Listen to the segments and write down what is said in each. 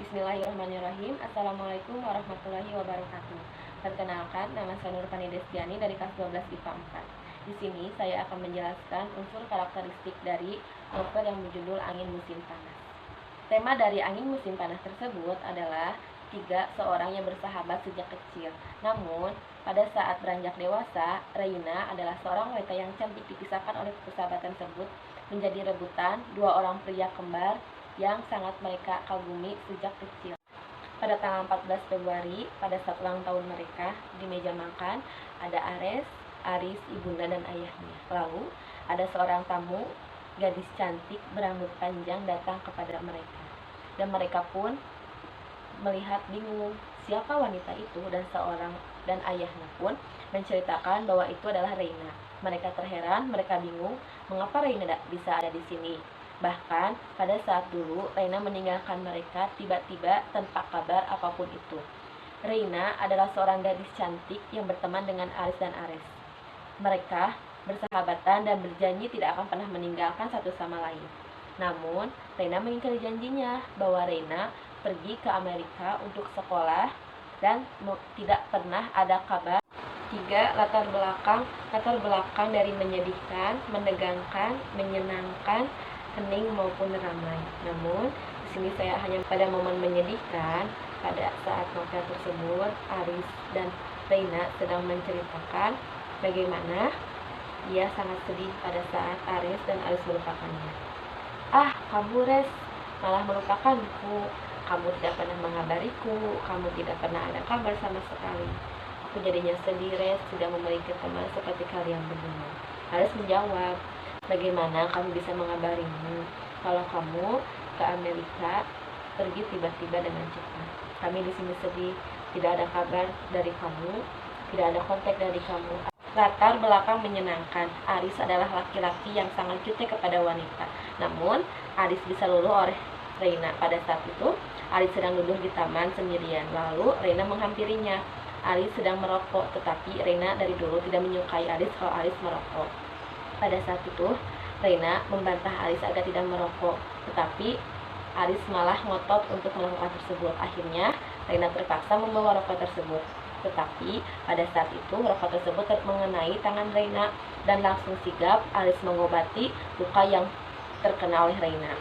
Bismillahirrahmanirrahim. Assalamualaikum warahmatullahi wabarakatuh. Perkenalkan, nama saya Nurfani Destiani dari kelas 12 IPA 4. Di sini saya akan menjelaskan unsur karakteristik dari novel yang berjudul Angin Musim Panas. Tema dari Angin Musim Panas tersebut adalah seorang yang bersahabat sejak kecil. Namun, pada saat beranjak dewasa, Reina adalah seorang wanita yang cantik dipisahkan oleh persahabatan tersebut menjadi rebutan dua orang pria kembar yang sangat mereka kagumi sejak kecil. Pada tanggal 14 Februari, pada saat ulang tahun mereka, di meja makan ada Aris, ibunda dan ayahnya. Lalu, ada seorang tamu, gadis cantik berambut panjang datang kepada mereka. Dan mereka pun melihat bingung siapa wanita itu, dan ayahnya pun menceritakan bahwa itu adalah Reina. Mereka terheran, mereka bingung mengapa Reina bisa ada di sini. Bahkan pada saat dulu Reina meninggalkan mereka tiba-tiba tanpa kabar apapun itu. Reina adalah seorang gadis cantik yang berteman dengan Aris dan Ares. Mereka bersahabatan dan berjanji tidak akan pernah meninggalkan satu sama lain. Namun, Reina mengingkari janjinya bahwa Reina pergi ke Amerika untuk sekolah dan tidak pernah ada kabar. Latar belakang dari menyedihkan, menegangkan, menyenangkan, hening maupun ramai. Namun, di sini saya hanya pada momen menyedihkan pada saat novel tersebut Aris dan Reina sedang menceritakan bagaimana ia sangat sedih pada saat Aris dan Aris melupakannya. "Ah, kamu Res, malah melupakanku. Kamu tidak pernah mengabariku, kamu tidak pernah ada kabar sama sekali. Aku jadinya sedih Res, tidak memiliki teman seperti kalian berdua." Aris menjawab, "Bagaimana kamu bisa mengabarimu kalau kamu ke Amerika pergi tiba-tiba dengan cepat? Kami di sini sedih, tidak ada kabar dari kamu, tidak ada kontak dari kamu." Latar belakang menyenangkan. Aris adalah laki-laki yang sangat jutek kepada wanita. Namun, Aris bisa luluh oleh Reina. Pada saat itu, Aris sedang duduk di taman sendirian. Lalu, Reina menghampirinya. Aris sedang merokok, tetapi Reina dari dulu tidak menyukai Aris kalau Aris merokok. Pada saat itu, Reina membantah Aris agar tidak merokok, tetapi Aris malah ngotot untuk melakukan tersebut. Akhirnya, Reina terpaksa membawa rokok tersebut. Tetapi, pada saat itu, rokok tersebut mengenai tangan Reina, dan langsung sigap Aris mengobati luka yang terkena oleh Reina.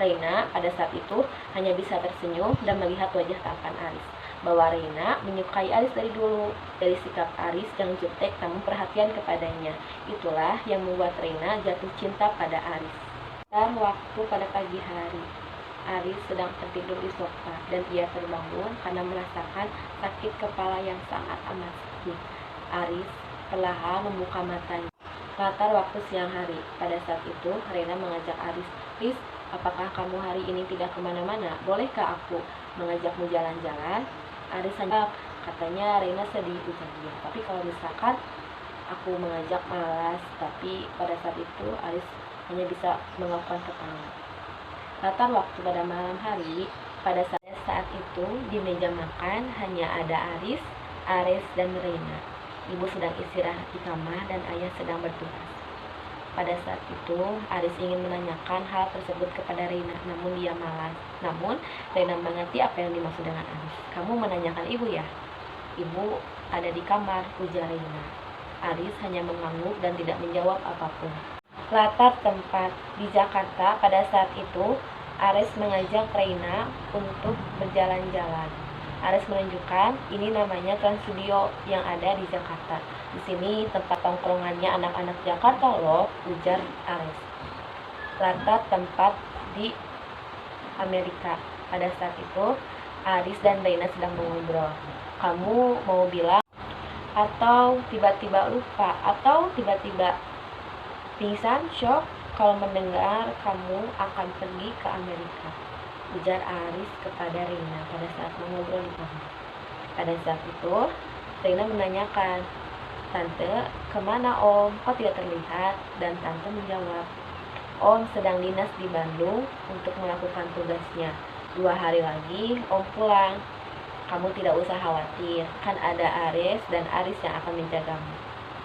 Reina pada saat itu hanya bisa tersenyum dan melihat wajah tampan Aris, bahwa Reina menyukai Aris dari dulu. Dari sikap Aris yang jutek namun perhatian kepadanya, itulah yang membuat Reina jatuh cinta pada Aris. Dan waktu pada pagi hari, Aris sedang tertidur di sofa dan ia terbangun karena merasakan sakit kepala yang sangat amat sakit. Aris perlahan membuka matanya. Latar waktu siang hari. Pada saat itu, Reina mengajak Aris, "Ris, apakah kamu hari ini tidak kemana-mana? Bolehkah aku mengajakmu jalan-jalan?" Aris hanya katanya Reina sedih, ujarnya. "Tapi kalau misalkan aku mengajak malas." Tapi pada saat itu Aris hanya bisa menganggukkan kepala. Latar waktu pada malam hari. Pada saat itu di meja makan hanya ada Aris, Ares, dan Reina. Ibu sedang istirahat di kamar dan ayah sedang bertugas. Pada saat itu, Aris ingin menanyakan hal tersebut kepada Reina, namun dia malas. Namun, Reina mengerti apa yang dimaksud dengan Aris. "Kamu menanyakan ibu ya?" "Ibu ada di kamar," ujar Reina. Aris hanya mengangguk dan tidak menjawab apapun. Latar tempat. Di Jakarta pada saat itu, Aris mengajak Reina untuk berjalan-jalan. Aris menunjukkan ini namanya Trans Studio yang ada di Jakarta. "Di sini tempat tongkrongannya anak-anak Jakarta loh," ujar Aris. Latar tempat di Amerika. Pada saat itu, Aris dan Reina sedang mengobrol. "Kamu mau bilang atau tiba-tiba lupa atau tiba-tiba pingsan, shock kalau mendengar kamu akan pergi ke Amerika?" ujar Aris kepada Reina pada saat mengobrol di kamar. Pada saat itu, Reina menanyakan, "Tante, kemana Om? Kok tidak terlihat?" Dan Tante menjawab, "Om sedang dinas di Bandung untuk melakukan tugasnya. 2 hari lagi Om pulang. Kamu tidak usah khawatir, kan ada Aris dan Aris yang akan menjagamu,"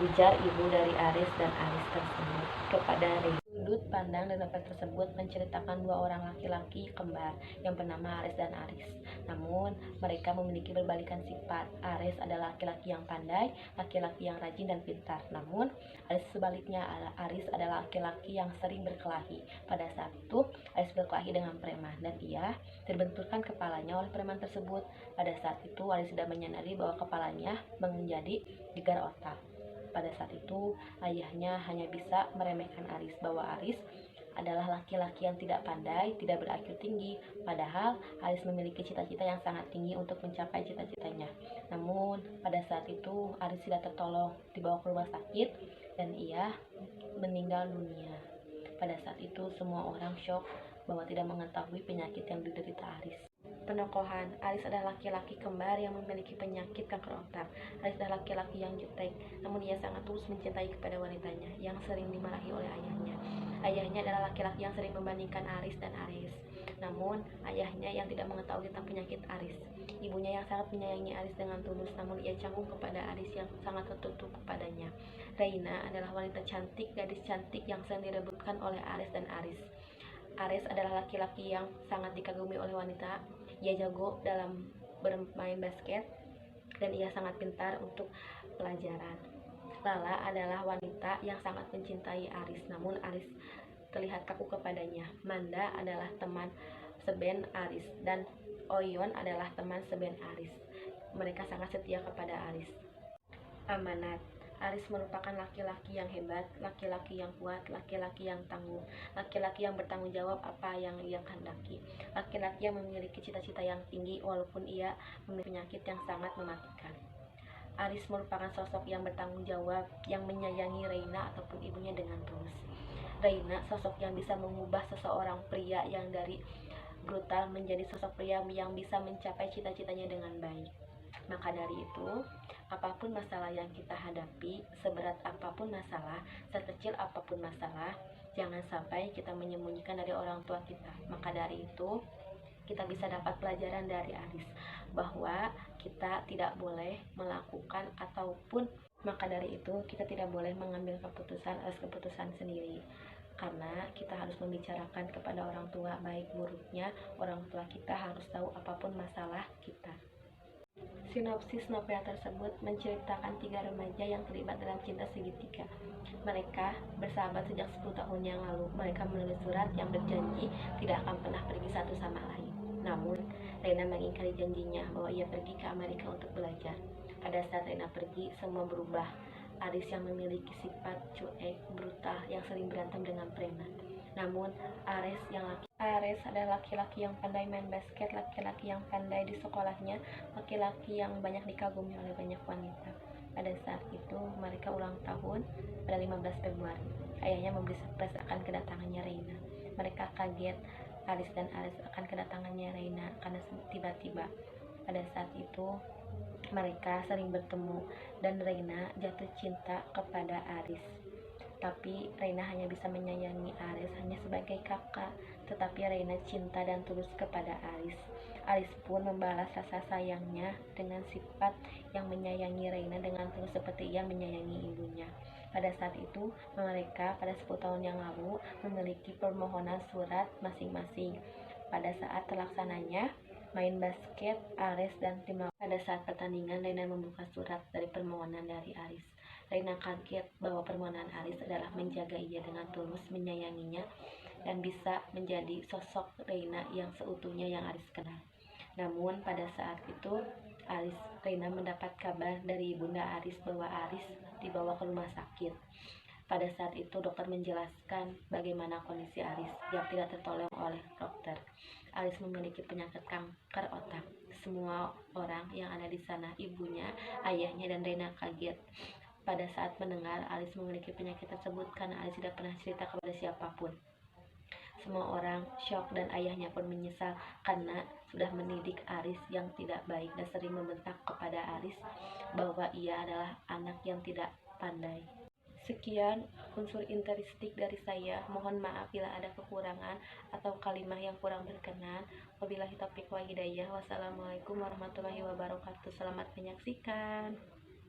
ujar ibu dari Aris dan Aris tersebut kepada Reina. Sudut pandang dari novel tersebut menceritakan dua orang laki-laki kembar yang bernama Aris dan Aris. Namun, mereka memiliki berbalikan sifat. Aris adalah laki-laki yang pandai, laki-laki yang rajin dan pintar. Namun, Aris sebaliknya, Aris adalah laki-laki yang sering berkelahi. Pada saat itu, Aris berkelahi dengan preman dan ia terbenturkan kepalanya oleh preman tersebut. Pada saat itu, Aris sudah menyadari bahwa kepalanya menjadi gegar otak. Pada saat itu, ayahnya hanya bisa meremehkan Aris bahwa Aris adalah laki-laki yang tidak pandai, tidak ber-IQ tinggi. Padahal Aris memiliki cita-cita yang sangat tinggi untuk mencapai cita-citanya. Namun, pada saat itu Aris tidak tertolong, dibawa ke rumah sakit dan ia meninggal dunia. Pada saat itu semua orang syok bahwa tidak mengetahui penyakit yang diderita Aris. Penokohan, Aris adalah laki-laki kembar yang memiliki penyakit kanker otak. Aris adalah laki-laki yang jutek, namun ia sangat tulus mencintai kepada wanitanya yang sering dimarahi oleh ayahnya. Ayahnya adalah laki-laki yang sering membandingkan Aris dan Aris. Namun, ayahnya yang tidak mengetahui tentang penyakit Aris. Ibunya yang sangat menyayangi Aris dengan tulus, namun ia canggung kepada Aris yang sangat tertutup kepadanya. Reina adalah wanita cantik, gadis cantik yang sering direbutkan oleh Aris dan Aris. Aris adalah laki-laki yang sangat dikagumi oleh wanita. Ia jago dalam bermain basket dan ia sangat pintar untuk pelajaran. Lala adalah wanita yang sangat mencintai Aris, namun Aris terlihat kaku kepadanya. Manda adalah teman seben Aris dan Oyon adalah teman seben Aris. Mereka sangat setia kepada Aris. Amanat, Aris merupakan laki-laki yang hebat, laki-laki yang kuat, laki-laki yang tangguh, laki-laki yang bertanggung jawab apa yang ia kehendaki, laki-laki yang memiliki cita-cita yang tinggi walaupun ia memiliki penyakit yang sangat mematikan. Aris merupakan sosok yang bertanggung jawab, yang menyayangi Reina ataupun ibunya dengan tulus. Reina sosok yang bisa mengubah seseorang pria yang dari brutal menjadi sosok pria yang bisa mencapai cita-citanya dengan baik. Maka dari itu, apapun masalah yang kita hadapi, seberat apapun masalah, sekecil apapun masalah, jangan sampai kita menyembunyikan dari orang tua kita. Maka dari itu, kita bisa dapat pelajaran dari Aris bahwa kita tidak boleh melakukan ataupun maka dari itu kita tidak boleh mengambil keputusan atas keputusan sendiri, karena kita harus membicarakan kepada orang tua baik buruknya. Orang tua kita harus tahu apapun masalah kita. Sinopsis novel tersebut menceritakan 3 remaja yang terlibat dalam cinta segitiga. Mereka bersahabat sejak 10 tahun yang lalu. Mereka menulis surat yang berjanji tidak akan pernah pergi satu sama lain. Namun, Reina mengingkari janjinya bahwa ia pergi ke Amerika untuk belajar. Pada saat Reina pergi, semua berubah. Aris yang memiliki sifat cuek, brutal, yang sering berantem dengan preman. Namun, Aris adalah laki-laki yang pandai main basket, laki-laki yang pandai di sekolahnya, laki-laki yang banyak dikagumi oleh banyak wanita. Pada saat itu, mereka ulang tahun pada 15 Februari. Ayahnya memberi surprise akan kedatangannya Reina. Mereka kaget, Aris dan Aris akan kedatangannya Reina karena tiba-tiba. Pada saat itu, mereka sering bertemu dan Reina jatuh cinta kepada Aris. Tapi Reina hanya bisa menyayangi Aris hanya sebagai kakak, tetapi Reina cinta dan tulus kepada Aris. Aris pun membalas rasa sayangnya dengan sifat yang menyayangi Reina dengan tulus seperti ia menyayangi ibunya. Pada saat itu, mereka pada 10 tahun yang lalu memiliki permohonan surat masing-masing. Pada saat terlaksananya main basket Aris dan tim lawan. Pada saat pertandingan, Reina membuka surat dari permohonan dari Aris. Reina kaget bahwa permohonan Aris adalah menjaga ia dengan tulus, menyayanginya, dan bisa menjadi sosok Reina yang seutuhnya yang Aris kenal. Namun pada saat itu, Reina mendapat kabar dari ibunda Aris bahwa Aris dibawa ke rumah sakit. Pada saat itu dokter menjelaskan bagaimana kondisi Aris yang tidak tertolong oleh dokter. Aris memiliki penyakit kanker otak. Semua orang yang ada di sana, ibunya, ayahnya, dan Reina kaget pada saat mendengar Aris memiliki penyakit tersebut karena Aris tidak pernah cerita kepada siapapun. Semua orang syok dan ayahnya pun menyesal karena sudah mendidik Aris yang tidak baik dan sering membentak kepada Aris bahwa ia adalah anak yang tidak pandai. Sekian unsur interistik dari saya. Mohon maaf bila ada kekurangan atau kalimat yang kurang berkenan. Wabillahi taufiq wal hidayah. Wassalamualaikum warahmatullahi wabarakatuh. Selamat menyaksikan.